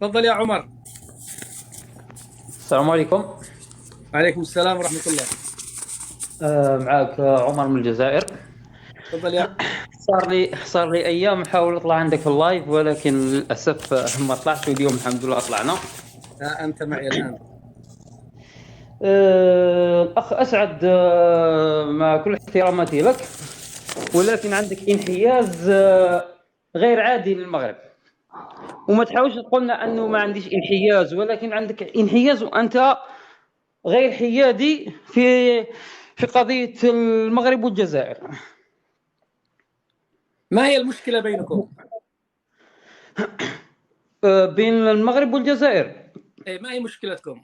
تفضل يا عمر. السلام عليكم. عليكم السلام ورحمة الله. معك عمر من الجزائر. تفضل يا صار لي ايام احاول اطلع عندك في اللايف، ولكن للاسف ما طلعتش. اليوم الحمد لله طلعنا. أنت معي الآن. الاخ اسعد، مع كل احتراماتي لك، ولكن عندك انحياز غير عادي للمغرب. وما تحاولش تقولنا انه ما عنديش انحياز، ولكن عندك انحياز وانت غير حيادي في قضية المغرب والجزائر. ما هي المشكلة بينكم؟ بين المغرب والجزائر، ما هي مشكلتكم؟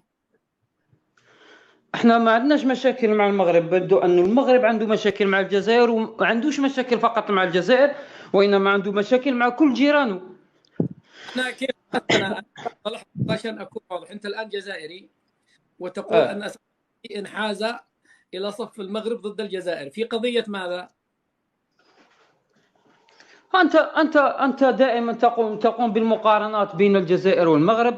احنا ما عندناش مشاكل مع المغرب. بده انه المغرب عنده مشاكل مع الجزائر، وما عندوش مشاكل فقط مع الجزائر، وانما عنده مشاكل مع كل جيرانه. أنا كيف أنا لحظة عشان أكون واضح. أنت الآن جزائري وتقول آه. أن انحاز إلى صف المغرب ضد الجزائر في قضية ماذا؟ انت دائما تقوم بالمقارنات بين الجزائر والمغرب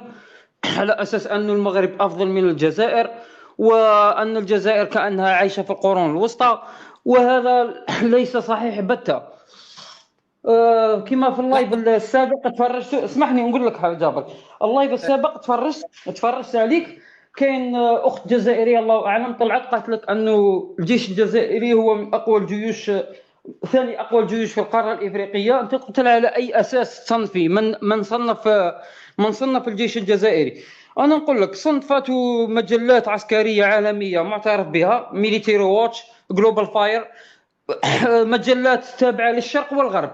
على اساس ان المغرب افضل من الجزائر، وان الجزائر كانها عايشه في القرون الوسطى، وهذا ليس صحيح بتة. كما في اللايف لحظة. السابق تفرجت، اسمحني نقول لك حاجه جابر. اللايف السابق تفرجت عليك. كاين اخت جزائريه الله اعلم طلعت قالت لك انه الجيش الجزائري هو من اقوى الجيوش، ثاني اقوى الجيوش في القاره الافريقيه. انت قلت لها على اي اساس تصنفي من صنف الجيش الجزائري؟ انا نقول لك صنفات مجلات عسكريه عالميه معترف بها، ميليتيري واتش، جلوبال فاير، مجلات تابعه للشرق والغرب،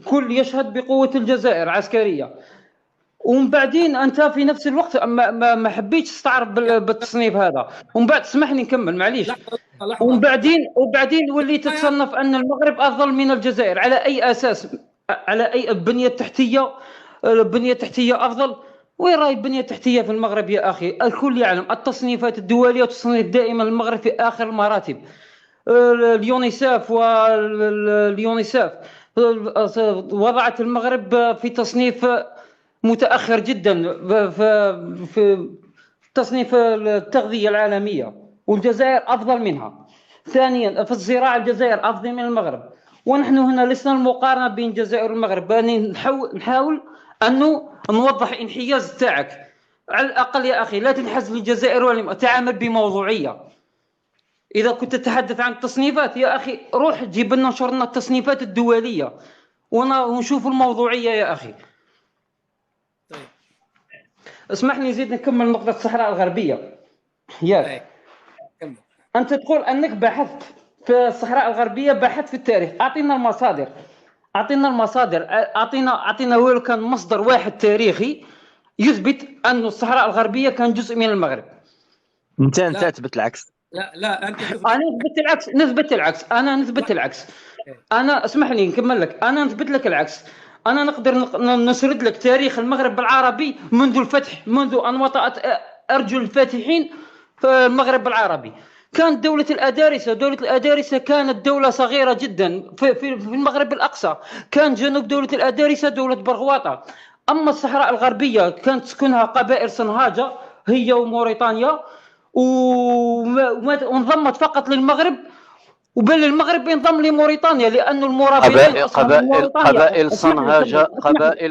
كل يشهد بقوة الجزائر عسكرية. ومن بعدين انت في نفس الوقت ما حبيتش تستعرض بالتصنيف هذا. ومن بعد اسمحني نكمل معليش. لحظة ومن لحظة. بعدين وليت تتصنف ان المغرب افضل من الجزائر على اي اساس؟ على اي البنية التحتية؟ البنية التحتية افضل؟ وين راهي البنية التحتية في المغرب يا اخي؟ الكل يعلم التصنيفات الدولية تصنف دائما المغرب في اخر المراتب. اليونيساف وضعت المغرب في تصنيف متأخر جدا في تصنيف التغذية العالمية، والجزائر أفضل منها. ثانيا في الزراعة الجزائر أفضل من المغرب. ونحن هنا لسنا المقارنة بين الجزائر والمغرب، يعني نحاول أنه نوضح انحياز تاعك. على الأقل يا أخي لا تنحاز للجزائر ولا تعامل بموضوعية. إذا كنت تتحدث عن التصنيفات يا أخي روح جيب لنا نشر لنا التصنيفات الدولية ونشوف الموضوعية يا أخي. طيب. اسمح لي نزيد نكمل نقطة الصحراء الغربية. ياك كمل. أنت تقول أنك بحثت في الصحراء الغربية، بحثت في التاريخ. أعطينا المصادر. أعطينا ولو كان مصدر واحد تاريخي يثبت أن الصحراء الغربية كان جزء من المغرب. انت لا تثبت العكس. لا أنت تثبت. أنا نثبت العكس. انا اسمح لي نكمل لك. انا نثبت لك العكس. انا نقدر نسرد لك تاريخ المغرب العربي منذ الفتح، منذ ان وطأت ارجل الفاتحين في المغرب العربي. كانت دولة الأدارسة كانت دولة صغيرة جدا في المغرب الأقصى. كان جنوب دولة الأدارسة دولة برغواطة. أما الصحراء الغربية كانت تسكنها قبائل صنهاجة هي وموريتانيا، وانضمت فقط للمغرب. وبل المغرب ينضم لموريتانيا لأن المرابطين أصلا من موريتانيا. قبائل اسمح لي ما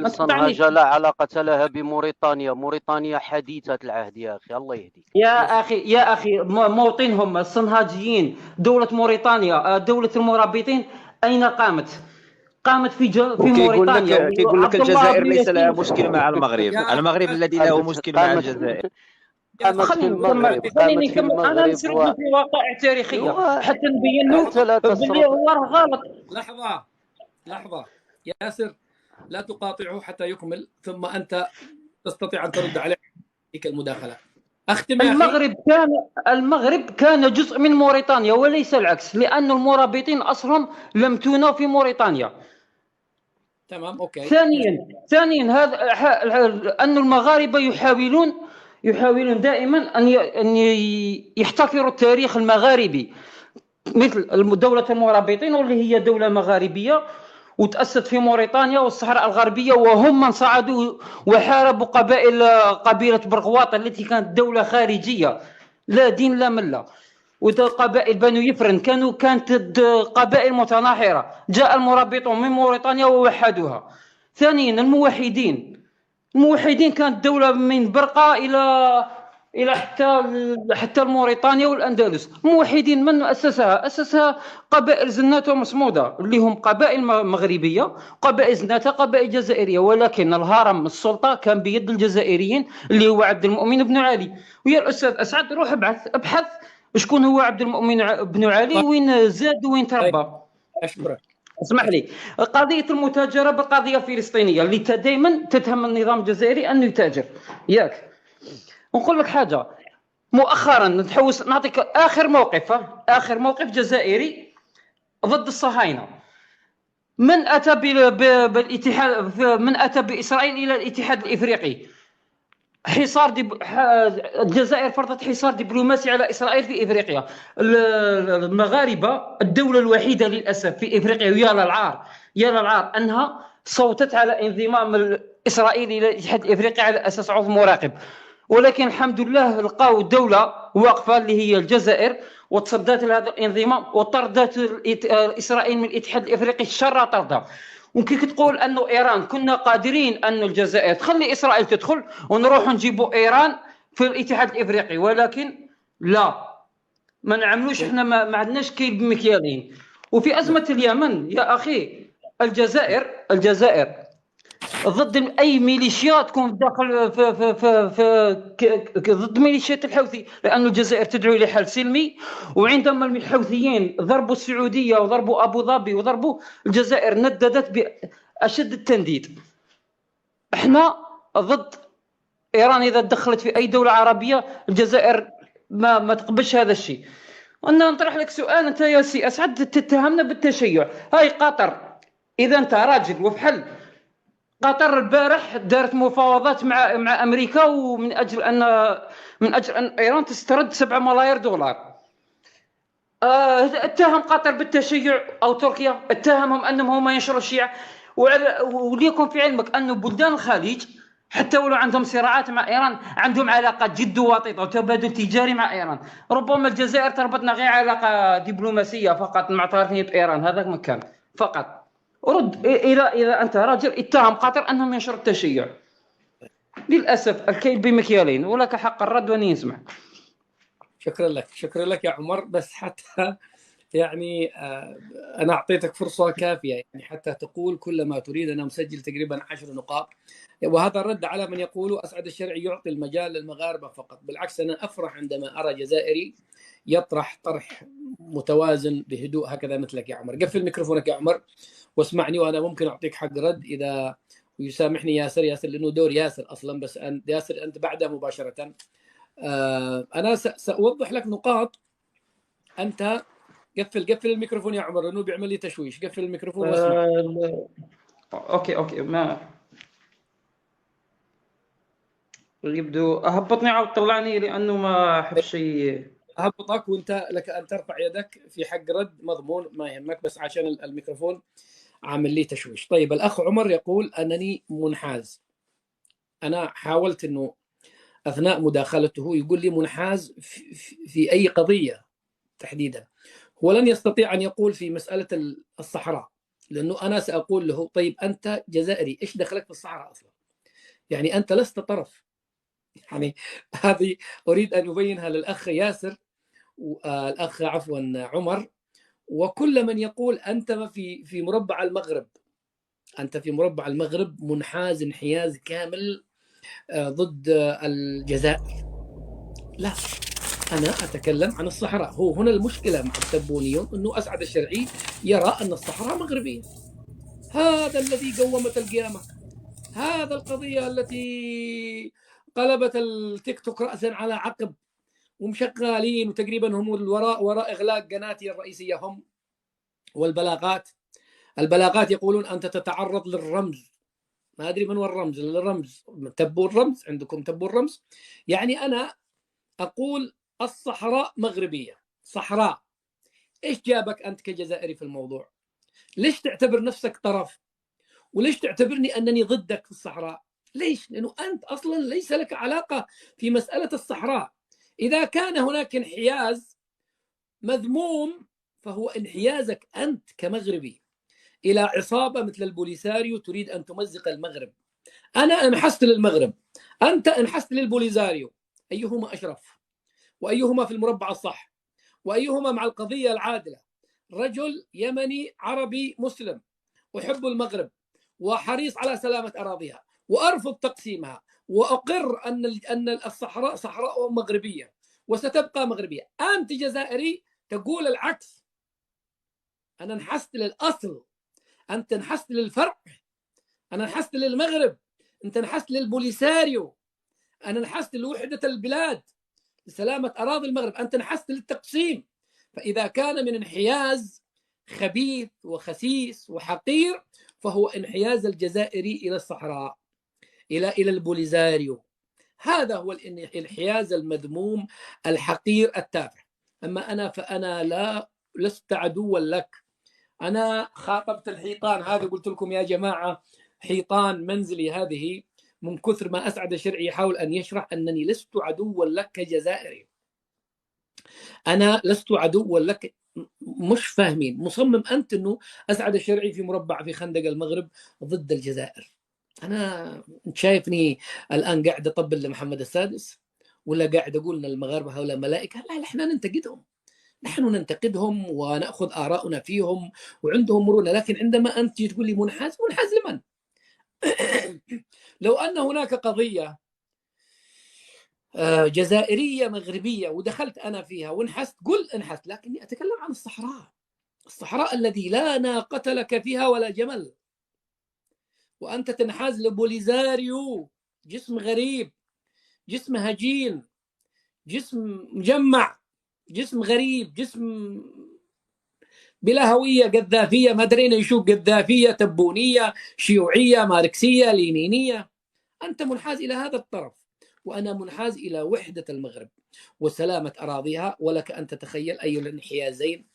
تقطعنيش. صنهاجة لا علاقة لها بموريتانيا. موريتانيا حديثة العهد يا أخي، الله يهديك. يا أخي موطنهم الصنهاجيين. دولة موريتانيا، دولة المرابطين أين قامت؟ قامت في موريتانيا. كيقول لك وعبد الله الجزائر بن ليس لها ياسين. مشكل مع المغرب، يا المغرب الذي له مشكل مع قامت الجزائر. خليني نكمل. انا نسرد له في وقائع تاريخيه حتى نبين له أنت لا باللي تسرد. هو راه غلط. لحظة ياسر، لا تقاطعه حتى يكمل ثم أنت تستطيع أن ترد عليه تلك المداخلة. أختم يا أخي. المغرب كان جزء من موريتانيا وليس العكس، لأن المرابطين أصلا لم تونوا في موريتانيا. تمام أوكي. ثانيا أن المغاربة يحاولون دائما أن يحتكروا التاريخ المغاربي، مثل دولة المرابطين واللي هي دولة مغاربية. وتأسست في موريتانيا والصحراء الغربية، وهم من صعدوا وحاربوا قبيلة برغواط التي كانت دولة خارجية لا دين لا ملة. وقبائل بنو يفرن كانت قبائل متناحرة. جاء المرابطون من موريتانيا ووحدوها. ثانيا الموحدين كانت دولة من برقة إلى حتى موريتانيا والأندلس. الموحدين من أسسها قبائل زناتة ومصمودة اللي هم قبائل مغربية، قبائل زناتة، قبائل جزائرية، ولكن الهرم السلطة كان بيد الجزائريين اللي هو عبد المؤمن بن علي. ويا الأستاذ أسعد روح ابحث شكون هو عبد المؤمن بن علي، وين زاد وين تربى. أشكرك. اسمح لي، قضية المتاجرة بقضية فلسطينية اللي دائما تتهم النظام الجزائري أنه يتاجر ياك. ونقول لك حاجة، مؤخرا نعطيك آخر موقف جزائري ضد الصهاينة. من أتى بالاتحاد، من أتى بإسرائيل إلى الاتحاد الإفريقي. الجزائر فرضت حصار دبلوماسي على إسرائيل في إفريقيا. المغاربة الدولة الوحيدة للأسف في إفريقيا، ويا للعار أنها صوتت على انضمام إسرائيل إلى الاتحاد الإفريقي على أساس عضو مراقب. ولكن الحمد لله لقاو دولة واقفة اللي هي الجزائر، وتصدت لهذا الانضمام وطردت إسرائيل من الاتحاد الإفريقي شر طردها. وكي تقول أنه إيران كنا قادرين أن الجزائر تخلي إسرائيل تدخل ونروح نجيبوا إيران في الاتحاد الإفريقي، ولكن لا، ما نعملوش. احنا ما عندناش كيل بمكيالين. وفي أزمة اليمن يا أخي، الجزائر ضد اي ميليشيا تكون داخل في ضد ميليشيات الحوثي، لأن الجزائر تدعو الى حل سلمي. وعندما الحوثيين ضربوا السعوديه وضربوا ابو ظبي وضربوا الجزائر، نددت باشد التنديد. احنا ضد ايران اذا دخلت في اي دوله عربيه. الجزائر ما تقبلش هذا الشيء. وانا نطرح لك سؤال، انت يا سي اسعد تتهمنا بالتشيع. هاي قطر، اذا انت راجل وفحل، قطر البارح دارت مفاوضات مع امريكا، ومن اجل ان ايران تسترد 7 ملايير دولار. اتهم قطر بالتشيع، او تركيا اتهمهم انهم هم ينشروا الشيعة. وليكن في علمك انه بلدان الخليج حتى ولو عندهم صراعات مع ايران عندهم علاقات جد وطيده وتبادل تجاري مع ايران. ربما الجزائر تربطنا غير علاقه دبلوماسيه فقط مع طرفين بايران، هذا مكان فقط. رد اذا انت راجل اتهم قطر انهم ينشروا التشيع. للاسف الكيل بمكيالين، ولك حق الرد واني نسمع. شكرا لك يا عمر. بس حتى يعني انا اعطيتك فرصه كافيه يعني حتى تقول كل ما تريد. انا مسجل تقريبا 10 نقاط، وهذا الرد على من يقول اسعد الشرعي يعطي المجال للمغاربه فقط. بالعكس، انا افرح عندما ارى جزائري يطرح طرح متوازن بهدوء هكذا مثلك يا عمر. قفل ميكروفونك يا عمر واسمعني، وانا ممكن اعطيك حق رد اذا يسامحني ياسر لانه دور ياسر اصلا. بس ياسر انت بعده مباشره. انا ساوضح لك نقاط. انت قفل الميكروفون يا عمر لانه بيعمل لي تشويش. قفل الميكروفون واسمع. اوكي ما يبدو اهبطني او طلعني لانه ما احب شيء. اهبطك وانت لك ان ترفع يدك في حق رد مضمون، ما يهمك، بس عشان الميكروفون عامل لي تشويش. طيب، الاخ عمر يقول انني منحاز. انا حاولت انه اثناء مداخلته يقول لي منحاز في اي قضيه تحديدا. هو لن يستطيع ان يقول في مساله الصحراء، لانه انا ساقول له طيب انت جزائري، ايش دخلك في الصحراء اصلا؟ يعني انت لست طرف. يعني هذه اريد ان ابينها للاخ ياسر والاخ عمر، وكل من يقول انت في مربع المغرب. انت في مربع المغرب منحاز انحياز كامل ضد الجزائر. لا، أنا أتكلم عن الصحراء. هو هنا المشكلة مع التبونيون، أنه أسعد الشرعي يرى أن الصحراء مغربية. هذا الذي قومت القيامة، هذا القضية التي قلبت التيك توك رأسا على عقب ومشغالين، وتقريبا هم وراء إغلاق قناتي الرئيسية هم البلاغات يقولون أنت تتعرض للرمز. ما أدري من هو الرمز تبو الرمز، عندكم تبو الرمز. يعني أنا أقول الصحراء مغربية. صحراء. إيش جابك أنت كجزائري في الموضوع؟ ليش تعتبر نفسك طرف؟ وليش تعتبرني أنني ضدك في الصحراء؟ ليش؟ لأنه أنت أصلا ليس لك علاقة في مسألة الصحراء. إذا كان هناك انحياز مذموم فهو انحيازك أنت كمغربي إلى عصابة مثل البوليساريو تريد أن تمزق المغرب. أنا انحست للمغرب، أنت انحست للبوليساريو، أيهما أشرف؟ وأيهما في المربع الصح؟ وأيهما مع القضية العادلة؟ رجل يمني عربي مسلم أحب المغرب وحريص على سلامة أراضيها وأرفض تقسيمها وأقر أن الصحراء صحراء مغربية وستبقى مغربية. أنت جزائري تقول العكس. أنا انحست للأصل، أنت انحست للفرع. أنا انحست للمغرب، أنت انحست للبوليساريو. أنا انحست لوحدة البلاد لسلامة أراضي المغرب، أنت انحست للتقسيم. فإذا كان من انحياز خبيث وخسيس وحقير فهو انحياز الجزائري إلى الصحراء، إلى البوليزاريو. هذا هو الانحياز المذموم الحقير التافه. أما أنا فأنا لست عدوا لك. أنا خاطبت الحيطان هذا، قلت لكم يا جماعة حيطان منزلي هذه من كثر ما أسعد شرعي يحاول أن يشرح أنني لست عدوا لك كجزائري. أنا لست عدوا لك. مش فاهمين. مصمم أنت أنه أسعد الشرعي في مربع في خندق المغرب ضد الجزائر. أنا شايفني الآن قاعد أطبل لمحمد السادس ولا قاعد أقول أن المغاربة هؤلاء ملائكة؟ لا، إحنا ننتقدهم، نحن ننتقدهم ونأخذ آراؤنا فيهم وعندهم مرونة. لكن عندما أنت تقول لي منحاز لمن؟ لو أن هناك قضية جزائرية مغربية ودخلت أنا فيها وانحست، قل انحست، لكني أتكلم عن الصحراء الذي لا ناقة لك فيها ولا جمل، وأنت تنحاز لبوليزاريو، جسم غريب، جسم هجين، جسم مجمع، جسم غريب، جسم بلا هوية، قذافية، ما درينا يشوف قذافية، تبونية، شيوعية، ماركسية، لينينية. أنت منحاز إلى هذا الطرف وأنا منحاز إلى وحدة المغرب وسلامة أراضيها. ولك أن تتخيل أي الانحيازين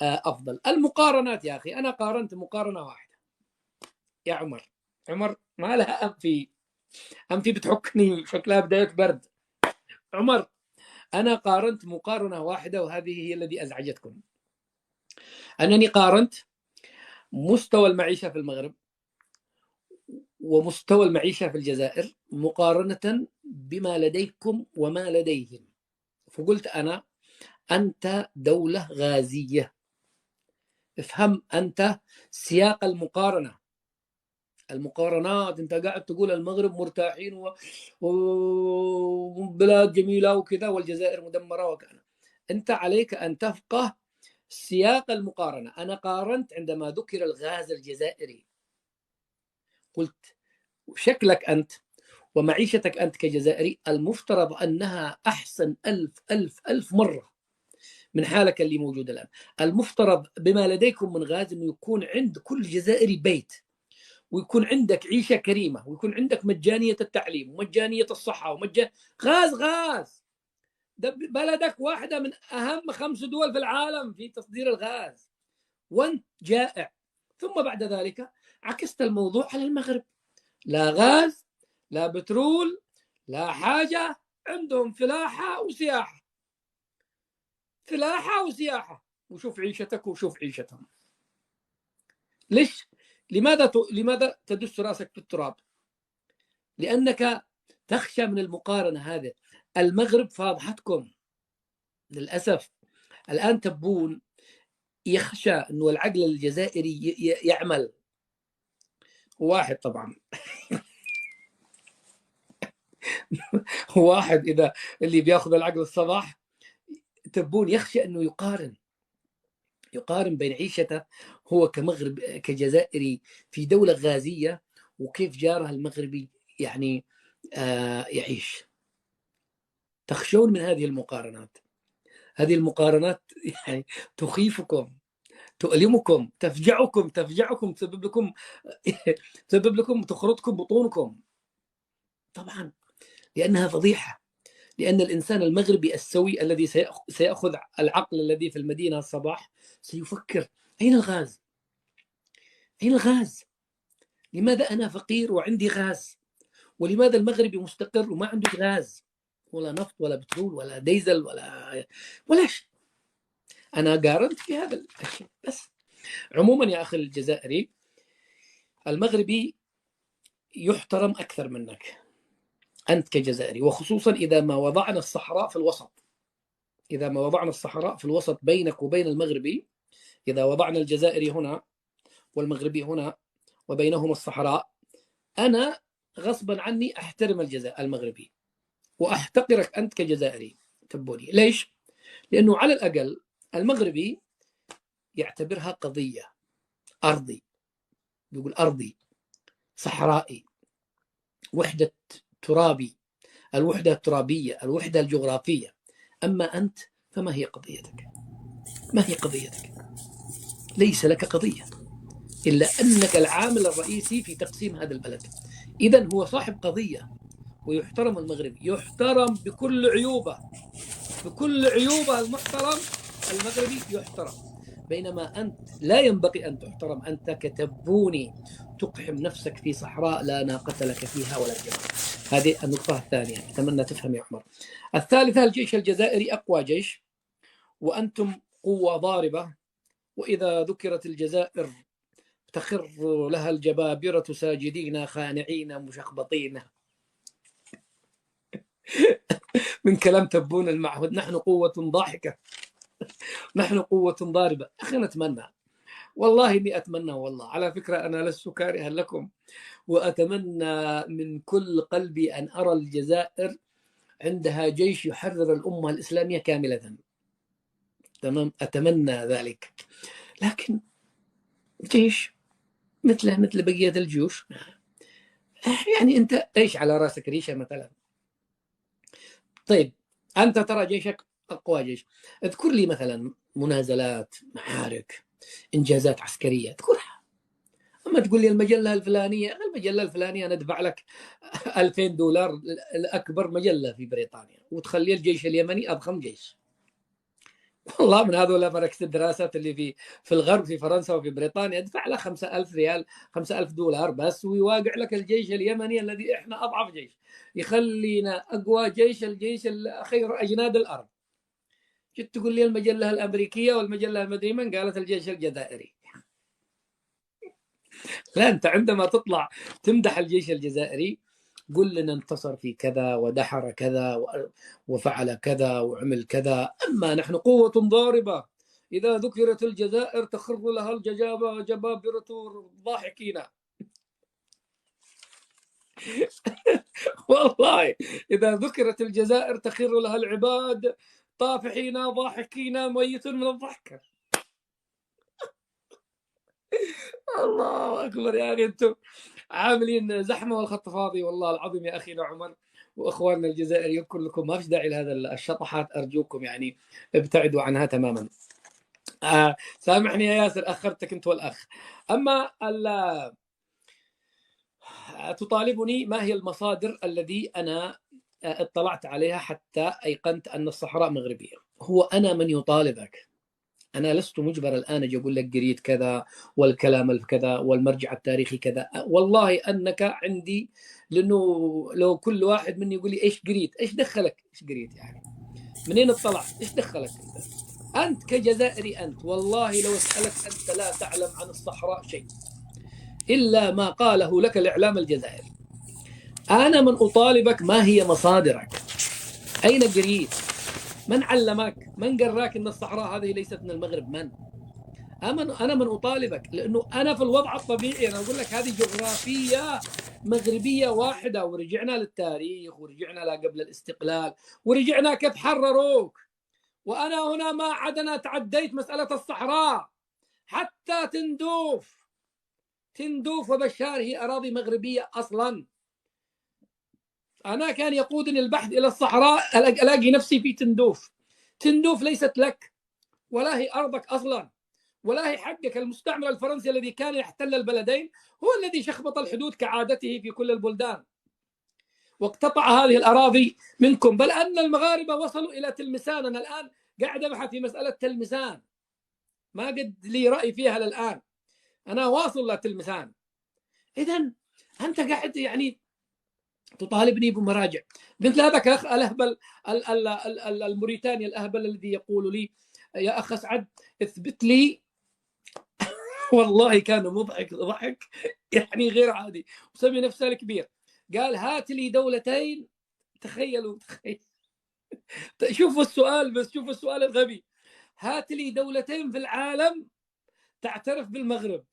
أفضل. المقارنات يا أخي، أنا قارنت مقارنة واحدة يا عمر ما لها أنفي بتحكني شكلها بداية برد. عمر، أنا قارنت مقارنة واحدة وهذه هي الذي أزعجتكم. أنني قارنت مستوى المعيشة في المغرب ومستوى المعيشة في الجزائر مقارنة بما لديكم وما لديهم. فقلت أنا أنت دولة غازية. افهم أنت سياق المقارنات. أنت قاعد تقول المغرب مرتاحين وبلاد جميلة وكذا والجزائر مدمرة وكذا. أنت عليك أن تفقه سياق المقارنة. أنا قارنت عندما ذكر الغاز الجزائري، قلت شكلك أنت ومعيشتك أنت كجزائري المفترض أنها أحسن ألف مرة من حالك اللي موجود الآن. المفترض بما لديكم من غاز أنه يكون عند كل جزائري بيت، ويكون عندك عيشة كريمة، ويكون عندك مجانية التعليم ومجانية الصحة غاز. ده بلدك واحدة من أهم 5 دول في العالم في تصدير الغاز وانت جائع. ثم بعد ذلك عكست الموضوع على المغرب. لا غاز، لا بترول، لا حاجة، عندهم فلاحة وسياحة. وشوف عيشتك وشوف عيشتهم. ليش؟ لماذا تدس راسك في التراب؟ لأنك تخشى من المقارنة هذه. المغرب فاضحتكم للأسف. الآن تبون يخشى أنه العقل الجزائري يعمل. واحد طبعا واحد إذا اللي بياخذ العقل الصباح تبون يخشى أنه يقارن بين عيشته هو كمغرب كجزائري في دولة غازية وكيف جارها المغربي يعني يعيش. تخشون من هذه المقارنات. هذه المقارنات يعني تخيفكم، تؤلمكم، تفجعكم، تسبب لكم تخرطكم بطونكم. طبعا لأنها فضيحة. لأن الإنسان المغربي السوي الذي سيأخذ العقل الذي في المدينة الصباح سيفكر أين الغاز؟ أين الغاز؟ لماذا أنا فقير وعندي غاز؟ ولماذا المغربي مستقر وما عنده غاز ولا نفط ولا بترول ولا ديزل ولا شيء؟ أنا قارنت في هذا الشيء بس. عموما يا أخي الجزائري، المغربي يحترم أكثر منك أنت كجزائري، وخصوصا إذا ما وضعنا الصحراء في الوسط. إذا ما وضعنا الصحراء في الوسط بينك وبين المغربي، إذا وضعنا الجزائري هنا والمغربي هنا وبينهما الصحراء، أنا غصبا عني أحترم المغربي وأحتقرك أنت كجزائري تبوني. ليش؟ لأنه على الأقل المغربي يعتبرها قضية أرضي، يقول أرضي، صحرائي، وحدة ترابي، الوحدة الترابية، الوحدة الجغرافية. أما أنت فما هي قضيتك؟ ما هي قضيتك؟ ليس لك قضية إلا أنك العامل الرئيسي في تقسيم هذا البلد. إذن هو صاحب قضية ويحترم المغربي، يحترم بكل عيوبه، بكل عيوبه المحترم المغربي يحترم. بينما أنت لا ينبغي أن تحترم، أنت كتبوني تقحم نفسك في صحراء لا ناقة لك فيها ولا جمال. هذه النقطة الثانية، أتمنى تفهم يا عمر. الثالثة، الجيش الجزائري أقوى جيش وأنتم قوة ضاربة، وإذا ذكرت الجزائر تخر لها الجبابرة ساجدين خانعين مشخبطين. من كلام تبون المعهود. نحن قوة ضاحكة، نحن قوة ضاربة. أخي نتمنى، والله إني أتمنى، والله على فكرة أنا لست كارها لكم، وأتمنى من كل قلبي أن أرى الجزائر عندها جيش يحرر الأمة الإسلامية كاملة. تمام، أتمنى ذلك. لكن جيش مثل بقية الجيوش، يعني أنت إيش على رأسك ريشة مثلا؟ طيب أنت ترى جيشك أقوى جيش، اذكر لي مثلا منازلات، معارك، إنجازات عسكرية اذكرها. أما تقول لي المجلة الفلانية ندفع لك $2000 لأكبر مجلة في بريطانيا، وتخلي الجيش اليمني أضخم جيش. والله من هذول مراكز الدراسات اللي في الغرب، في فرنسا وفي بريطانيا، ادفع له $5000 $5000 بس، ويواقع لك الجيش اليمني الذي احنا اضعف جيش، يخلينا اقوى جيش، الجيش خير اجناد الارض. جيت تقول لي المجله الامريكيه والمجله المدري من قالت الجيش الجزائري. لا، انت عندما تطلع تمدح الجيش الجزائري قل لنا انتصر في كذا ودحر كذا وفعل كذا وعمل كذا. أما نحن قوة ضاربة، إذا ذكرت الجزائر تخر لها جبابرة ضاحكين. والله إذا ذكرت الجزائر تخر لها العباد طافحين ضاحكين ميت من الضحك. الله أكبر يا أخي، أنتم عاملين زحمة والخط فاضي. والله العظيم يا أخينا عمر وأخواننا الجزائريين كلكم، ما فيش داعي لهذا الشطحات، أرجوكم يعني ابتعدوا عنها تماما. سامحني يا ياسر، أخرتك أنت والأخ. أما تطالبني ما هي المصادر الذي أنا اطلعت عليها حتى أيقنت أن الصحراء مغربية؟ هو أنا من يطالبك، أنا لست مجبر الآن أجي أقول لك قريت كذا والكلام الكذا والمرجع التاريخي كذا. والله أنك عندي، لأنه لو كل واحد مني يقول لي إيش قريت، إيش دخلك، إيش قريت يعني، منين اطلعت، إيش دخلك أنت كجزائري؟ أنت والله لو أسألك أنت لا تعلم عن الصحراء شيء إلا ما قاله لك الإعلام الجزائري. أنا من أطالبك ما هي مصادرك؟ أين قريت؟ من علمك؟ من قراك أن الصحراء هذه ليست من المغرب؟ من؟ أنا من أطالبك، لأنه أنا في الوضع الطبيعي أنا أقول لك هذه جغرافية مغربية واحدة، ورجعنا للتاريخ ورجعنا قبل الاستقلال ورجعنا كيف حرروك. وأنا هنا ما عدنا تعديت مسألة الصحراء حتى تندوف وبشار هي أراضي مغربية أصلا. أنا كان يقودني البحث إلى الصحراء ألاقي نفسي في تندوف ليست لك، ولا هي أرضك أصلا، ولا هي حقك. المستعمر الفرنسي الذي كان يحتل البلدين هو الذي شخبط الحدود كعادته في كل البلدان واقتطع هذه الأراضي منكم. بل أن المغاربة وصلوا إلى تلمسان. أنا الآن قاعد أبحث في مسألة تلمسان، ما قد لي رأي فيها للآن. أنا واصل لتلمسان. إذا أنت قاعد يعني تطالبني بمراجع. قلت له هذاك الأخ الأهبل الموريتاني الأهبل الذي يقول لي يا أخ أسعد اثبت لي والله كان مضحك ضحك يعني غير عادي، وسمي نفسه الكبير. قال هات لي دولتين، تخيلوا شوفوا السؤال، بس شوفوا السؤال الغبي، هات لي دولتين في العالم تعترف بالمغرب.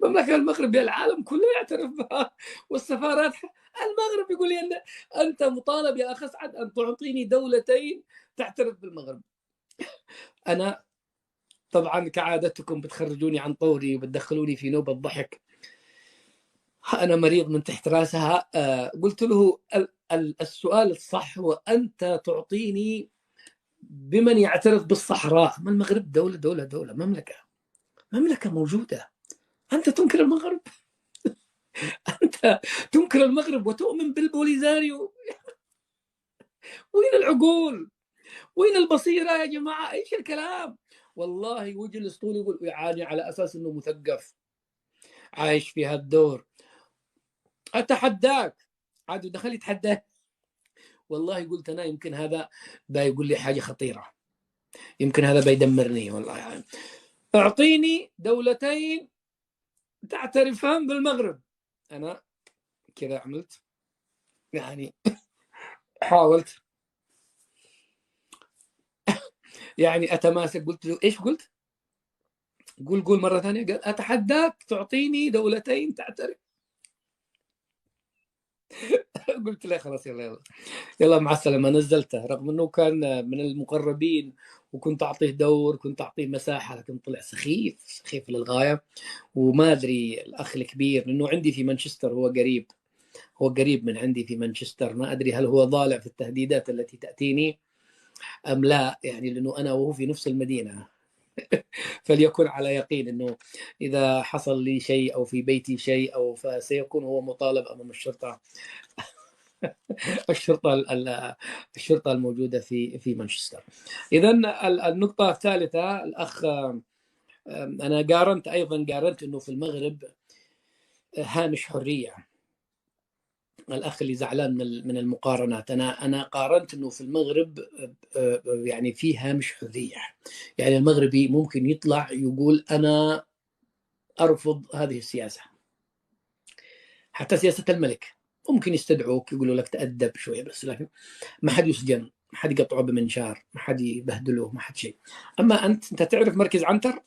مملكة المغرب العالم كله يعترف بها والسفارات. المغرب يقول لي أنت مطالب يا أخ أسعد أن تعطيني دولتين تعترف بالمغرب. أنا طبعا كعادتكم بتخرجوني عن طوري وبتدخلوني في نوبة ضحك. أنا مريض من تحت راسها. قلت له السؤال الصح هو أنت تعطيني بمن يعترف بالصحراء. ما المغرب دولة مملكة موجودة. أنت تنكر المغرب؟ أنت تنكر المغرب وتؤمن بالبوليزاريو؟ وين العقول؟ وين البصيرة يا جماعة؟ إيش الكلام؟ والله ويجلس طول يقول يعاني على أساس أنه مثقف عايش في هالدور. أتحداك، عاد دخل يتحداك. والله قلت أنا يمكن هذا بيقول لي حاجة خطيرة، يمكن هذا بيدمرني. والله يعني أعطيني دولتين تعترفان بالمغرب. أنا كذا عملت يعني حاولت يعني أتماسك. قلت له إيش قلت؟ قول مرة ثانية. قال أتحداك تعطيني دولتين تعترف. قلت له خلاص يلا مع السلامة. نزلته رغم أنه كان من المقربين وكنت أعطيه دور، كنت أعطيه مساحة، لكن طلع سخيف للغاية. وما أدري الأخ الكبير، لأنه عندي في مانشستر، هو قريب من عندي في مانشستر. ما أدري هل هو ضالع في التهديدات التي تأتيني أم لا، يعني لأنه أنا وهو في نفس المدينة. فليكن على يقين أنه إذا حصل لي شيء أو في بيتي شيء أو فسيكون هو مطالب أمام الشرطة الموجودة في مانشستر. إذا النقطة الثالثة، الأخ أنا قارنت أنه في المغرب هامش حرية. الأخ اللي زعلان من المقارنات، أنا قارنت أنه في المغرب يعني في هامش حرية. يعني المغربي ممكن يطلع يقول أنا أرفض هذه السياسة، حتى سياسة الملك. ممكن يستدعوك يقولوا لك تأدب شوية بس، لكن ما حد يسجن، ما حد يقطعه بمنشار، ما حد يبهدله، ما حد شيء. أما أنت تعرف مركز عنتر؟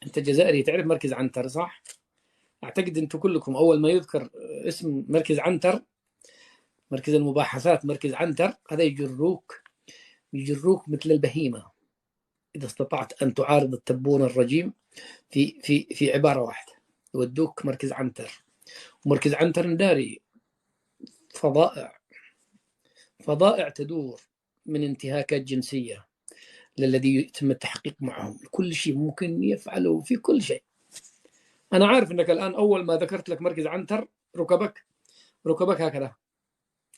أنت جزائري، تعرف مركز عنتر صح؟ أعتقد أنتم كلكم أول ما يذكر اسم مركز عنتر، مركز المباحثات مركز عنتر، هذا يجروك مثل البهيمة إذا استطعت أن تعارض التبون الرجيم في عبارة واحدة، يودوك مركز عنتر. ومركز عنتر نداري فضائع تدور من انتهاكات جنسية للذي يتم التحقيق معهم. كل شيء ممكن يفعله في كل شيء. أنا عارف أنك الآن أول ما ذكرت لك مركز عنتر ركبك هكذا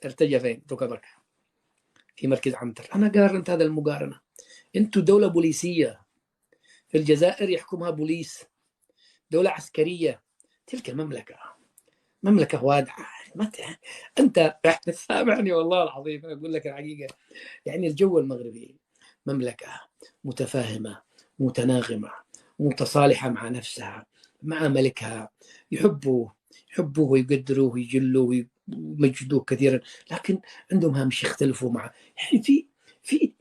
ارتجى فين ركبك في مركز عنتر. أنا قارنت هذا المقارنة. أنتم دولة بوليسية، في الجزائر يحكمها بوليس، دولة عسكرية. تلك مملكة وادعة. أنت سامعني والله العظيم أقول لك الحقيقة، يعني الجو المغربي مملكة متفاهمة متناغمة متصالحة مع نفسها، مع ملكها، يحبوه ويقدروه ويجلوه ويمجدوه كثيرا، لكن عندهم هامش يختلفوا معه. يعني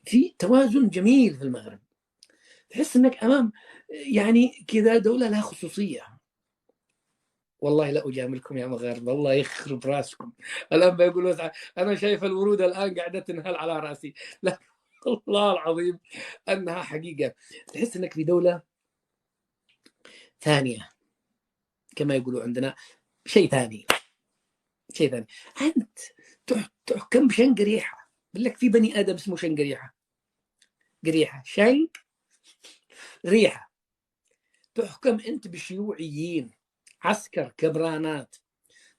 في توازن جميل في المغرب. تحس انك امام يعني كذا دولة لها خصوصية. والله لا أجاملكم يا مغاربة، الله يخرب راسكم. الآن بيقولوا أنا شايف الورود الآن قاعدة تنهال على رأسي. لا والله العظيم أنها حقيقة. تحس أنك في دولة ثانية، كما يقولوا عندنا شيء ثاني. أنت تحكم بشنقريحة. بقول لك في بني آدم اسمه شنقريحة، ريحة. تحكم أنت بشيوعيين، عسكر، كبرانات،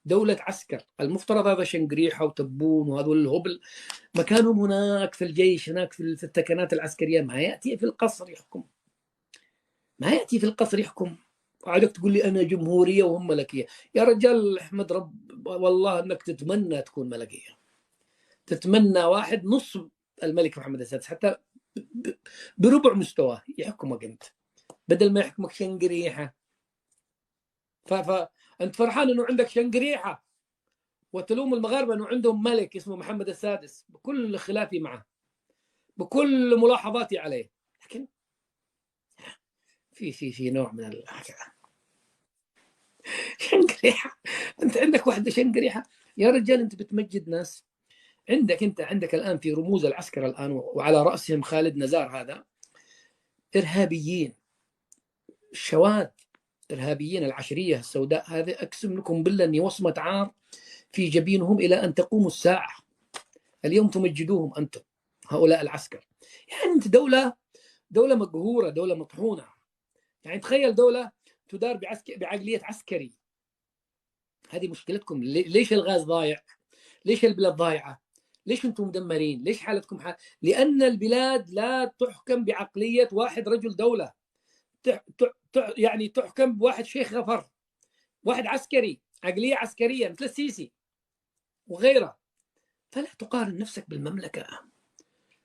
دولة عسكر. المفترض هذا شنقريحة وتبون وهذول الهبل مكانهم هناك في الجيش، هناك في التكنات العسكرية. ما يأتي في القصر يحكم، ما يأتي في القصر يحكم. قاعدك تقول لي أنا جمهورية وهم ملكية. يا رجال احمد رب والله أنك تتمنى تكون ملكية، تتمنى واحد نص الملك محمد السادس حتى بربع مستواه يحكمك أنت، بدل ما يحكمك شنقريحة. فأنت فرحان أنه عندك شنقريحة وتلوم المغاربة أنه عندهم ملك اسمه محمد السادس بكل خلافي معه، بكل ملاحظاتي عليه. لكن في نوع من شنقريحة. أنت عندك واحدة شنقريحة يا رجال، أنت بتمجد ناس. عندك الآن في رموز العسكر الآن وعلى رأسهم خالد نزار، هذا إرهابيين شواذ، إرهابيين العشرية السوداء. هذه أقسم لكم بالله أني وصمة عار في جبينهم إلى أن تقوم الساعة. اليوم تمجدوهم أنتم هؤلاء العسكر. يعني أنت دولة مقهورة، دولة مطحونة. يعني تخيل دولة تدار بعقلية عسكري. هذه مشكلتكم. ليش الغاز ضايع؟ ليش البلاد ضايعة؟ ليش أنتم مدمرين؟ ليش حالتكم لأن البلاد لا تحكم بعقلية واحد رجل دولة، يعني تحكم بواحد شيخ غفر، واحد عسكري، عقلية عسكرية مثل السيسي وغيره. فلا تقارن نفسك بالمملكة،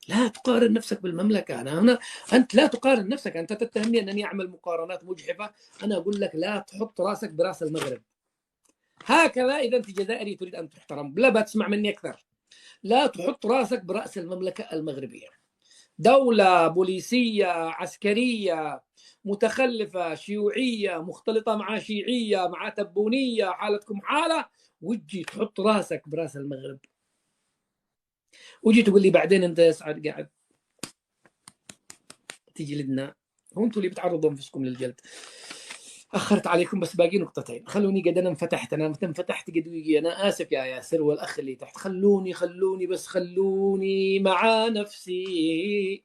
لا تقارن نفسك بالمملكة. أنا هنا أنت لا تقارن نفسك. أنت تتهمني أنني أعمل مقارنات مجحفة. أنا أقول لك لا تحط راسك براس المغرب. هكذا إذا أنت جزائري تريد أن تحترم، لا بتسمع مني أكثر. لا تحط راسك برأس المملكة المغربية. دولة بوليسية عسكرية متخلفة شيوعية مختلطة مع شيعية مع تبونية، حالتكم حالة، وتجي تحط راسك براس المغرب وجي تقول لي بعدين أنت يسعد قاعد تجلدنا. هو أنتوا اللي بتعرضوا أنفسكم للجلد. أخرت عليكم بس باقي نقطتين. خلوني قد أنا انفتحت قدوية. أنا آسف يا ياسر والأخ اللي تحت. خلوني بس خلوني مع نفسي.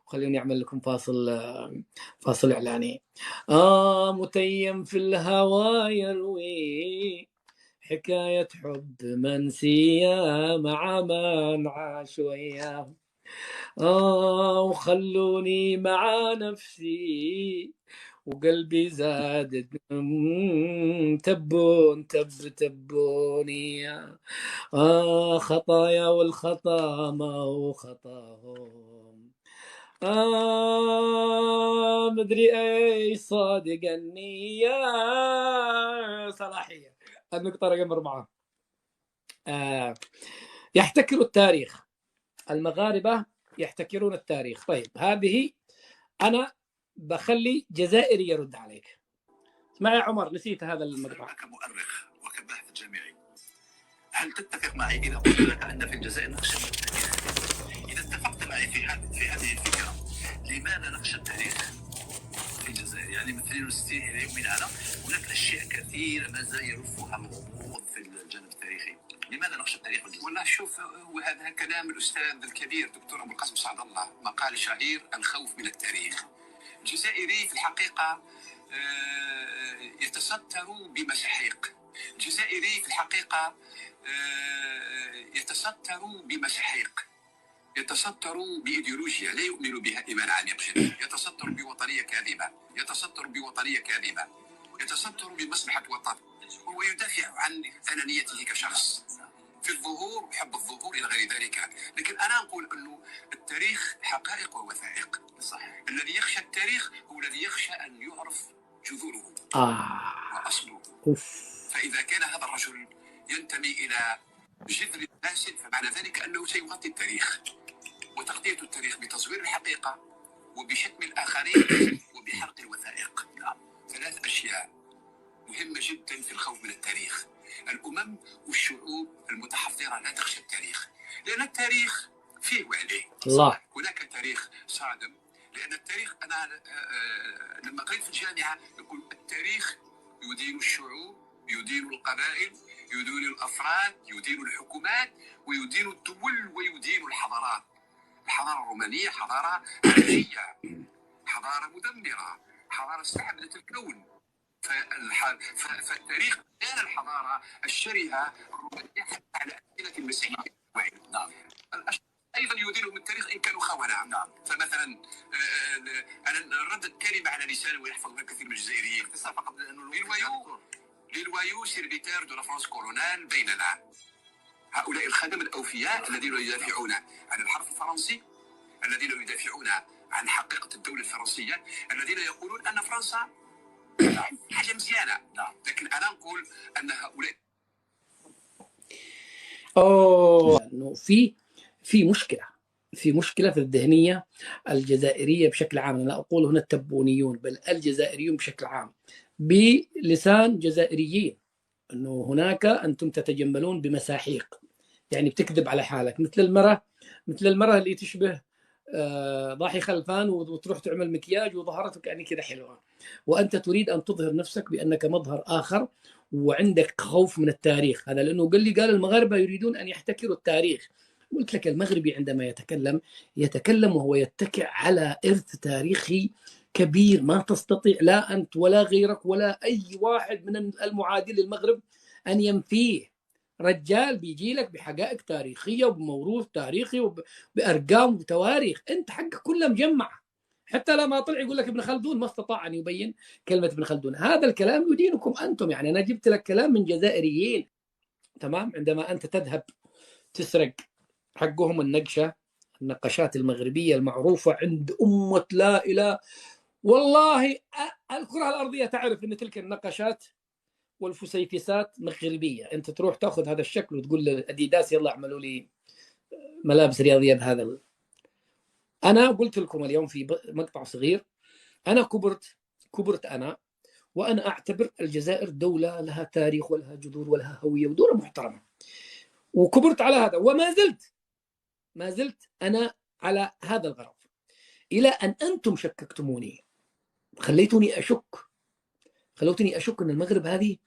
خلوني أعمل لكم فاصل إعلاني. متيم في الهوى يروي حكاية حب منسية مع من عاش وياه. وخلوني مع نفسي وقلبي زاد تبوني. خطايا والخطا ما هو خطاهم. مدري ايش صادق النية. صلاحية. النقطة رقم 4. يحتكر التاريخ. المغاربة يحتكرون التاريخ. طيب هذه أنا بخلي جزائري يرد عليك. اسمع يا عمر، نسيت هذا المقطع. كمؤرخ وكباحث جامعي، هل تتفق معي إذا قلت لك أن في الجزائر نخشى التاريخ؟ إذا اتفقت معي في هذه الفكرة، لماذا نخشى التاريخ في الجزائر؟ يعني من 62 إلى يومنا هذا هناك أشياء كثيرة ما زال يرفها الغموض في الجانب التاريخي. لماذا نخشى التاريخ؟ والله شوف، وهذا كلام الأستاذ الكبير دكتور أبو القاسم سعد الله، مقال شهير الخوف من التاريخ. الجزائري في الحقيقة يتستر بمساحيق. الجزائري في الحقيقة يتستر بمساحيق، يتستر بإيديولوجيا لا يؤمن بها إيمان عميق جدا، يتستر بوطنية كاذبة، يتستر بمصلحة وطن. هو يدافع عن أنانيته كشخص في الظهور وحب الظهور إلى غير ذلك. لكن أنا أقول أنه التاريخ حقائق ووثائق. صح. الذي يخشى التاريخ هو الذي يخشى أن يعرف جذوره وأصله. فإذا كان هذا الرجل ينتمي إلى جذر فاسد فمعنى ذلك أنه سيغطي التاريخ، وتغطية التاريخ بتزوير الحقيقة وبشتم الآخرين وبحرق الوثائق. 3 أشياء مهمة جدا في الخوف من التاريخ. الأمم والشعوب المتحضرة لا تخشى التاريخ، لأن التاريخ فيه وعليه. الله. هناك تاريخ صادم، لأن التاريخ أنا لما قريت في الجامعة يقول التاريخ يدين الشعوب، يدين القبائل، يدين الأفراد، يدين الحكومات، ويدين الدول، ويدين الحضارات. الحضارة الرومانية حضارة عرجية، حضارة مدمرة، حضارة استعبدت الكون. فالتاريخ كان الحضاره الشرهه الرومانيه حتى على امثله المسيحيه. نعم. ايضا يدينهم التاريخ ان كانوا خونه. نعم. فمثلا انا نردد كلمه على لساني ويحفظها كثير من الجزائريين. فقط لانه للوايو سيرفيتير دو لا فرانس كولونال بيننا. هؤلاء الخدم الاوفياء الذين يدافعون عن الحرف الفرنسي، الذين يدافعون عن حقيقه الدوله الفرنسيه، الذين يقولون ان فرنسا حاجه مزيانه. لكن انا نقول ان هؤلاء انه في مشكله في الذهنيه الجزائريه بشكل عام. انا لا اقول هنا التبونيون، بل الجزائريون بشكل عام بلسان جزائريين، انه هناك انتم تتجملون بمساحيق، يعني بتكذب على حالك، مثل المراه اللي تشبه ضاحي خلفان وتروح تعمل مكياج وظهرتك يعني كذا حلوه، وانت تريد ان تظهر نفسك بانك مظهر اخر، وعندك خوف من التاريخ. هذا لانه قال المغاربه يريدون ان يحتكروا التاريخ. قلت لك المغربي عندما يتكلم وهو يتكئ على إرث تاريخي كبير، ما تستطيع لا أنت ولا غيرك ولا أي واحد من المعادين للمغرب أن ينفيه. رجال بيجي لك بحقائق تاريخية وبموروث تاريخي وبأرقام وتواريخ، أنت حقك كله مجمع. حتى لما طلع يقول لك ابن خلدون ما استطاع أن يبين كلمة ابن خلدون. هذا الكلام يدينكم أنتم، يعني أنا جبت لك كلام من جزائريين، تمام؟ عندما أنت تذهب تسرق حقهم النقاشات المغربية المعروفة عند أمة لا إله، والله الكرة الأرضية تعرف أن تلك النقاشات والفسيفسات مغربية. أنت تروح تأخذ هذا الشكل وتقول لأديداس يلا اعملوا لي ملابس رياضية بهذا. أنا قلت لكم اليوم في مقطع صغير، أنا كبرت أنا وأنا أعتبر الجزائر دولة لها تاريخ ولها جذور ولها هوية ودولة محترمة، وكبرت على هذا، ما زلت أنا على هذا الغرض، إلى أن أنتم شككتموني، خليتوني أشك أن المغرب هذه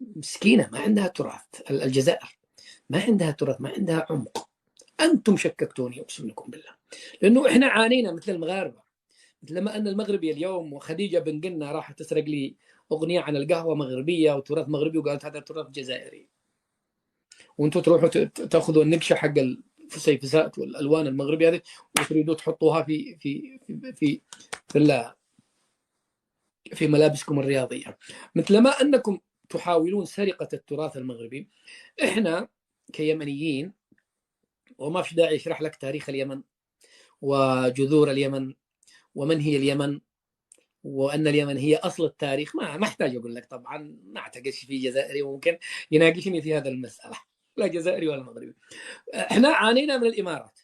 مسكينة ما عندها تراث. الجزائر ما عندها تراث، ما عندها عمق. أنتم شككتوني أقسم لكم بالله، لأنه إحنا عانينا مثل المغاربة. مثل ما أن المغربي اليوم وخديجة بن قنا راح تسرق لي أغنية عن القهوة مغربية وتراث مغربي وقالت هذا تراث جزائري، وأنتم تروحوا تأخذوا النقشة حق الفسيفسات والالوان المغربيه هذه وتريدوا تحطوها في ملابسكم الرياضيه، مثلما انكم تحاولون سرقه التراث المغربي. احنا كيمنيين، وما في داعي اشرح لك تاريخ اليمن وجذور اليمن ومن هي اليمن، وان اليمن هي اصل التاريخ، ما احتاج اقول لك. طبعا ما اعتقدش في جزائري ممكن يناقشني في هذا المساله، لا جزائري ولا مغربي. احنا عانينا من الامارات،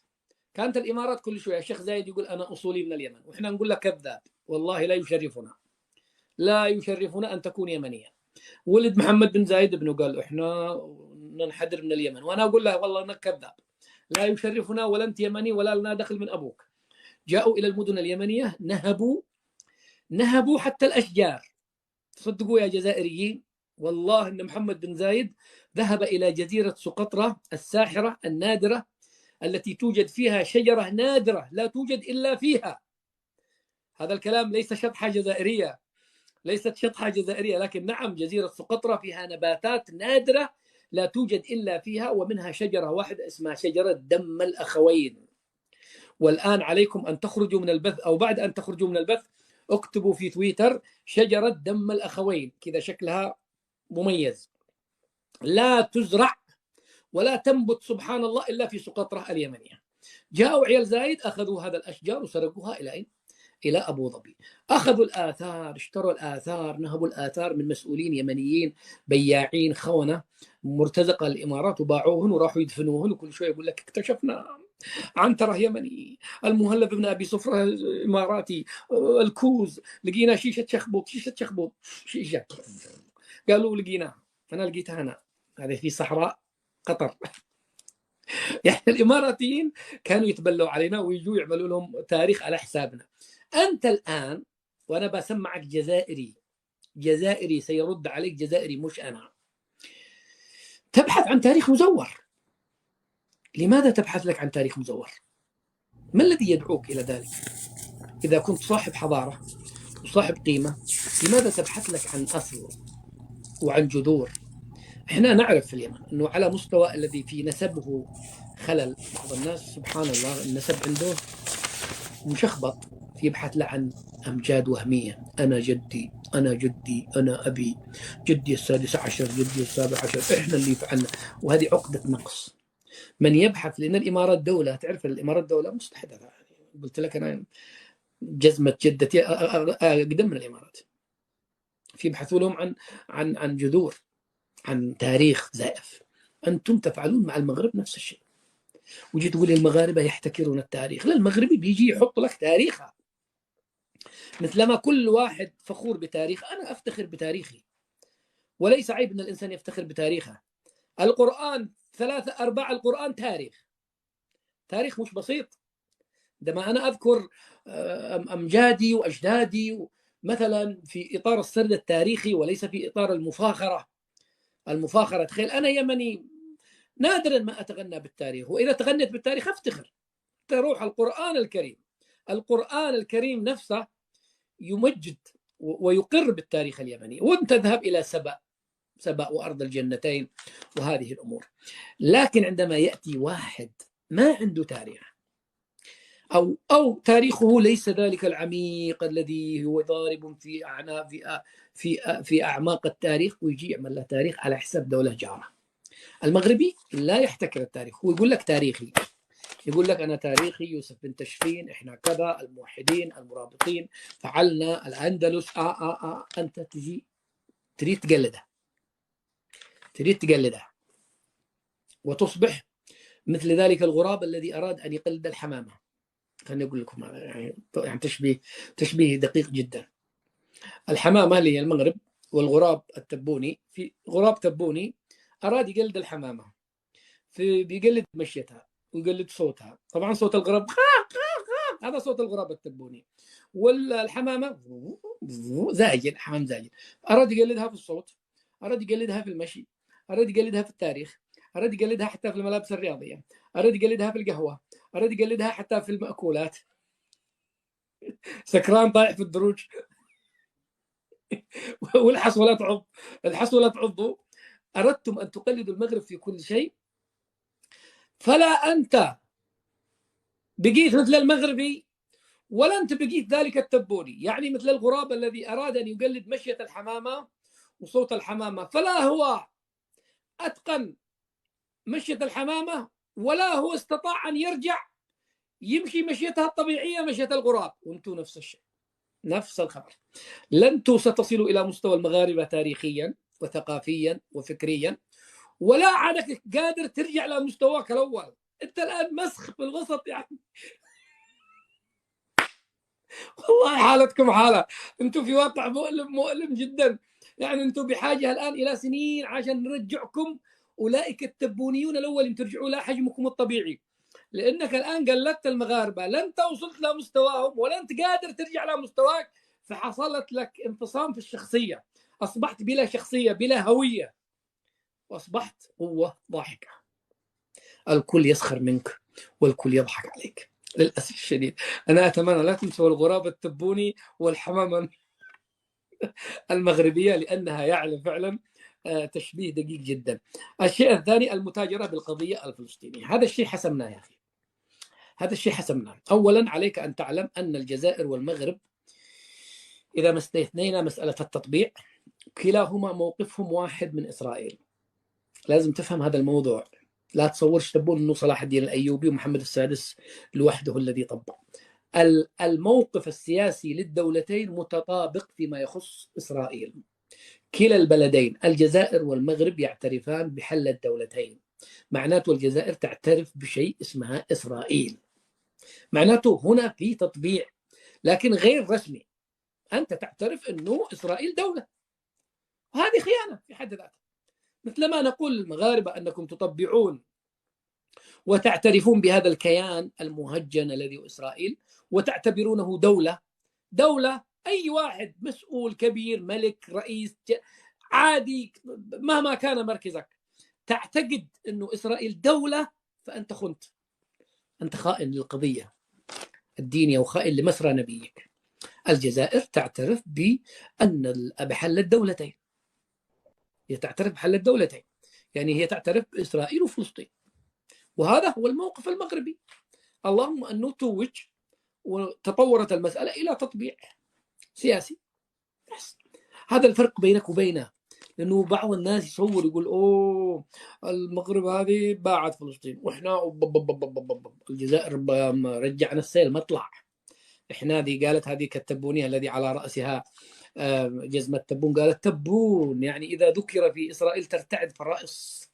كانت الامارات كل شويه الشيخ زايد يقول انا اصولي من اليمن، واحنا نقول لك كذاب، والله لا يشرفنا ان تكون يمنيا. ولد محمد بن زايد ابنه قال احنا ننحدر من اليمن، وانا اقول له والله انك كذاب، لا يشرفنا ولا انت يمني ولا لنا دخل من ابوك. جاءوا الى المدن اليمنيه، نهبوا حتى الاشجار. تصدقوا يا جزائريين والله ان محمد بن زايد ذهب الى جزيره سقطرى الساحره النادره التي توجد فيها شجره نادره لا توجد الا فيها. هذا الكلام ليست شطحه جزائريه، لكن نعم جزيره سقطرى فيها نباتات نادره لا توجد الا فيها، ومنها شجره واحده اسمها شجره دم الاخوين. والان عليكم ان تخرجوا من البث، او بعد ان تخرجوا من البث اكتبوا في تويتر شجره دم الاخوين، كذا شكلها مميز، لا تزرع ولا تنبت سبحان الله الا في سقطرى اليمنيه. جاءوا عيال زايد اخذوا هذا الاشجار وسرقوها الى اين؟ الى ابو ظبي. اخذوا الاثار، اشتروا الاثار، نهبوا الاثار من مسؤولين يمنيين بياعين خونه مرتزقه الامارات، وباعوهن وراحوا يدفنوهن، وكل شويه يقول لك اكتشفنا عنتره يمني، المهلب بن ابي صفره اماراتي، الكوز لقينا شيشه شخبوط، شيشه قالوا لقيناها، انا لقيتها هنا، هذه في صحراء قطر. يعني الاماراتيين كانوا يتبلوا علينا ويجوا يعملوا لهم تاريخ على حسابنا. انت الان وانا بسمعك جزائري سيرد عليك جزائري مش انا، تبحث عن تاريخ مزور. لماذا تبحث لك عن تاريخ مزور؟ ما الذي يدعوك الى ذلك؟ اذا كنت صاحب حضاره وصاحب قيمه، لماذا تبحث لك عن اصل وعن جذور. احنا نعرف في اليمن انه على مستوى الذي في نسبه خلل، بعض الناس سبحان الله النسب عنده مشخبط، يبحث له عن امجاد وهميه، انا جدي، انا جدي، انا ابي، جدي السادس عشر، جدي السابع عشر، احنا اللي فعلنا، وهذه عقده نقص. من يبحث، لان الامارات دوله، تعرف الامارات دوله مستحدثه، يعني قلت لك انا جزمه جدتي اقدم من الامارات. في يبحثوا لهم عن جذور، عن تاريخ زائف. انتم تفعلون مع المغرب نفس الشيء. وجي تقول لي المغاربه يحتكرون التاريخ، لا، المغربي بيجي يحط لك تاريخه، مثلما كل واحد فخور بتاريخ. انا افتخر بتاريخي، وليس عيب ان الانسان يفتخر بتاريخه. القران 3/4 القران تاريخ مش بسيط. عندما انا اذكر امجادي واجدادي مثلا في اطار السرد التاريخي وليس في اطار المفاخره. تخيل انا يمني نادرا ما اتغنى بالتاريخ، واذا تغنيت بالتاريخ افتخر. تروح القرآن الكريم نفسه يمجد ويقر بالتاريخ اليمني، وانت تذهب الى سبأ وارض الجنتين وهذه الامور. لكن عندما ياتي واحد ما عنده تاريخ، او تاريخه ليس ذلك العميق الذي هو ضارب في اعناق في اعماق التاريخ، ويجي يعمل له تاريخ على حساب دوله جاره. المغربي لا يحتكر التاريخ، هو يقول لك تاريخي، يقول لك أنا تاريخي يوسف بن تشفين، إحنا كذا، الموحدين المرابطين، فعلنا الأندلس. أنت تريد تقلده وتصبح مثل ذلك الغراب الذي أراد أن يقلد الحمامة. خليني أقول لكم يعني تشبيه دقيق جدا. الحمامة اللي هي المغرب، والغراب التبوني، في غراب تبوني أراد يقلد الحمامة، بيقلد مشيتها ويقلد صوتها. طبعا صوت الغراب هذا صوت الغراب التبوني، والحمامه زاجل، حمام زاجل. اراد يقلدها في الصوت، اراد يقلدها في المشي، اراد يقلدها في التاريخ، اراد يقلدها حتى في الملابس الرياضيه، اراد يقلدها في القهوه، اراد يقلدها حتى في المأكولات. سكران طايح في الدروج والحصوله تعض، الحصوله تعض. اردتم ان تقلدوا المغرب في كل شيء، فلا انت بقيت مثل المغربي ولا انت بقيت ذلك التبوني، يعني مثل الغراب الذي اراد ان يقلد مشيه الحمامه وصوت الحمامه، فلا هو اتقن مشيه الحمامه ولا هو استطاع ان يرجع يمشي مشيتها الطبيعيه، مشيه الغراب. وانتم نفس الشيء، نفس الخبر. لن ستصلوا الى مستوى المغاربه تاريخيا وثقافيا وفكريا، ولا عادك قادر ترجع لمستواك الاول. انت الان مسخ في الوسط يعني. والله حالتكم حاله، انتم في واقع مؤلم جدا. يعني انتم بحاجه الان الى سنين عشان نرجعكم اولئك التبونيون الاول، ترجعوا الى حجمكم الطبيعي. لانك الان قلدت المغاربه، لا انت وصلت لمستواهم ولا انت قادر ترجع لمستواك، فحصلت لك انفصام في الشخصيه، اصبحت بلا شخصيه، بلا هويه، واصبحت قوه ضاحكه. الكل يسخر منك والكل يضحك عليك للاسف الشديد. انا اتمنى لا تنسوا الغراب التبوني والحمامه المغربيه، لانها يعني فعلا تشبيه دقيق جدا. الشيء الثاني المتاجره بالقضيه الفلسطينيه. هذا الشيء حسمناه يا اخي، هذا الشيء حسمناه. اولا عليك ان تعلم ان الجزائر والمغرب اذا ما استثنينا مساله التطبيع، كلاهما موقفهم واحد من اسرائيل. لازم تفهم هذا الموضوع. لا تصورش تبون انه صلاح الدين الايوبي ومحمد السادس لوحده الذي طبق. الموقف السياسي للدولتين متطابق فيما يخص اسرائيل. كلا البلدين الجزائر والمغرب يعترفان بحل الدولتين، معناته الجزائر تعترف بشيء اسمها اسرائيل، معناته هنا في تطبيع لكن غير رسمي. انت تعترف انه اسرائيل دوله، وهذه خيانه في حد ذاتها. مثل ما نقول للمغاربه انكم تطبعون وتعترفون بهذا الكيان المهجن الذي هو اسرائيل وتعتبرونه دوله. اي واحد مسؤول كبير، ملك، رئيس عادي، مهما كان مركزك، تعتقد انه اسرائيل دوله، فانت خنت، انت خائن للقضيه الدينيه وخائن لمسرى نبيك. الجزائر تعترف بان بحل الدولتين، هي تعترف بحل الدولتين، يعني هي تعترف بإسرائيل وفلسطين، وهذا هو الموقف المغربي. اللهم أنه توج وتطورت المسألة إلى تطبيع سياسي بس. هذا الفرق بينك وبينه. لأنه بعض الناس يصور يقول أوه المغرب هذه باعت فلسطين وإحنا الجزائر رجعنا السيل مطلع. إحنا هذه قالت هذه كالتبونية الذي على رأسها جزمة تبون، قالت تبون يعني إذا ذكر في إسرائيل ترتعد فرائص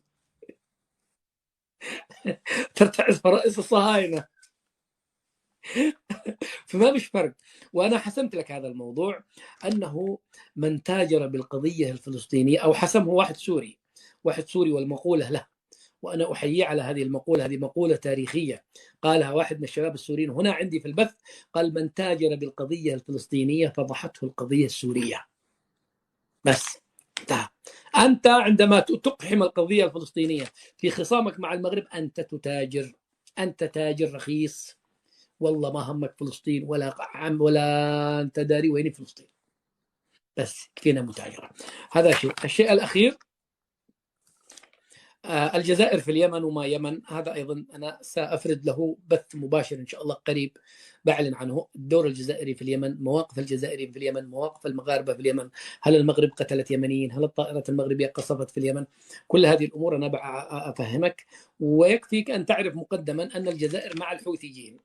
ترتعد فرائص الصهاينة. فما مش فرق. وأنا حسمت لك هذا الموضوع أنه من تاجر بالقضية الفلسطينية أو حسمه واحد سوري والمقولة له، وأنا أحيي على هذه المقولة. هذه مقولة تاريخية قالها واحد من الشباب السوريين هنا عندي في البث، قال من تاجر بالقضية الفلسطينية فضحته القضية السورية. بس أنت عندما تقحم القضية الفلسطينية في خصامك مع المغرب أنت تتاجر، أنت تاجر رخيص، والله ما همك فلسطين ولا أنت داري وين فلسطين، بس كفينا متاجرة. هذا شيء. الشيء الأخير الجزائر في اليمن وما يمن، هذا أيضا أنا سأفرد له بث مباشر إن شاء الله قريب بعلن عنه. الدور الجزائري في اليمن، مواقف الجزائريين في اليمن، مواقف المغاربة في اليمن، هل المغرب قتلت يمنيين، هل الطائرات المغربية قصفت في اليمن، كل هذه الأمور أنا أفهمك. ويكفيك أن تعرف مقدما أن الجزائر مع الحوثيين،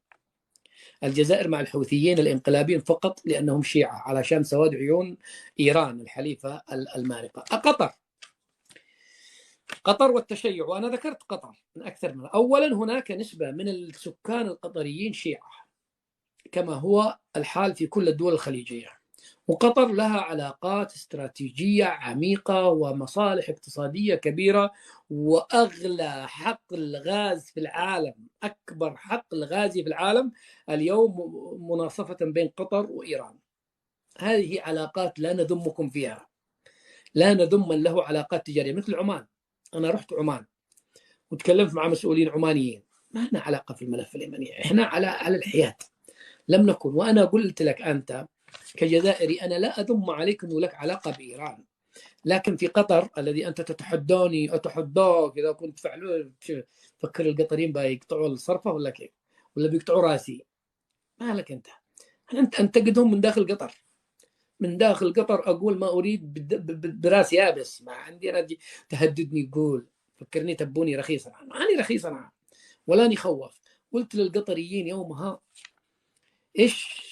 الجزائر مع الحوثيين الانقلابيين فقط لأنهم شيعة علشان سواد عيون إيران الحليفة المارقة. قطر والتشيع، وأنا ذكرت قطر من أكثر من أولا. هناك نسبة من السكان القطريين شيعة كما هو الحال في كل الدول الخليجية، وقطر لها علاقات استراتيجية عميقة ومصالح اقتصادية كبيرة، وأغلى حقل غاز في العالم، أكبر حقل غازي في العالم اليوم مناصفة بين قطر وإيران. هذه علاقات لا نذمكم فيها، لا نذم من له علاقات تجارية. مثل عمان، أنا رحت عمان وتكلمت مع مسؤولين عمانيين، ما لنا علاقة في الملف اليمني، إحنا على الحياد لم نكن. وأنا قلت لك أنت كجزائري أنا لا أذم عليك أنه لك علاقة بإيران، لكن في قطر الذي أنت تتحداني أتحداك إذا كنت فعلوا، فكر القطريين بيقطعوا الصرفة ولا كيف، ولا بيقطعوا راسي؟ ما لك أنت أنتقدهم من داخل قطر، من داخل قطر أقول ما أريد براس يابس، ما عندي أنا تهددني قول فكرني تبوني رخيصا، ماني رخيصا أنا ولا نخوف. قلت للقطريين يومها إيش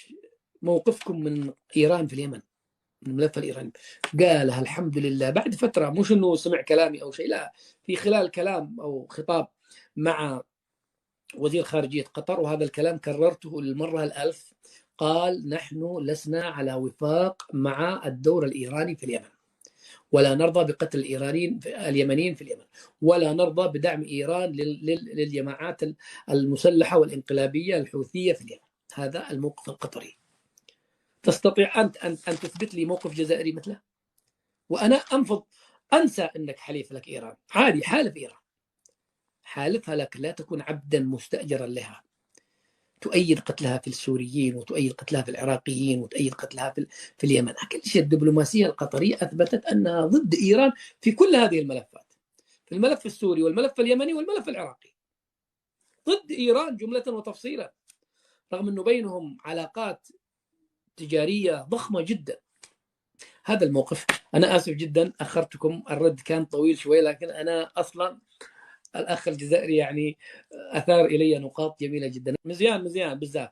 موقفكم من إيران في اليمن، من الملف الإيراني؟ قالها الحمد لله بعد فترة، مش أنه سمع كلامي أو شيء، لا، في خلال كلام أو خطاب مع وزير خارجية قطر، وهذا الكلام كررته للمرة الألف، قال نحن لسنا على وفاق مع الدور الإيراني في اليمن، ولا نرضى بقتل اليمنيين في اليمن، ولا نرضى بدعم إيران للجماعات المسلحة والإنقلابية الحوثية في اليمن. هذا الموقف القطري. تستطيع أنت أن تثبت لي موقف جزائري مثله؟ وأنا أنفض أنسى أنك حليف لك إيران، عادي، حالف إيران، حالفها لك، لا تكون عبدا مستأجرا لها، تؤيد قتلها في السوريين، وتؤيد قتلها في العراقيين، وتؤيد قتلها في اليمن. كل شيء الدبلوماسية القطرية أثبتت أنها ضد إيران في كل هذه الملفات، في الملف السوري والملف اليمني والملف العراقي، ضد إيران جملة وتفصيلا، رغم أنه بينهم علاقات تجارية ضخمة جدا. هذا الموقف. أنا آسف جدا أخرتكم، الرد كان طويل شوي، لكن أنا أصلا الأخ الجزائري يعني أثار إلي نقاط جميلة جدا. مزيان بزاف.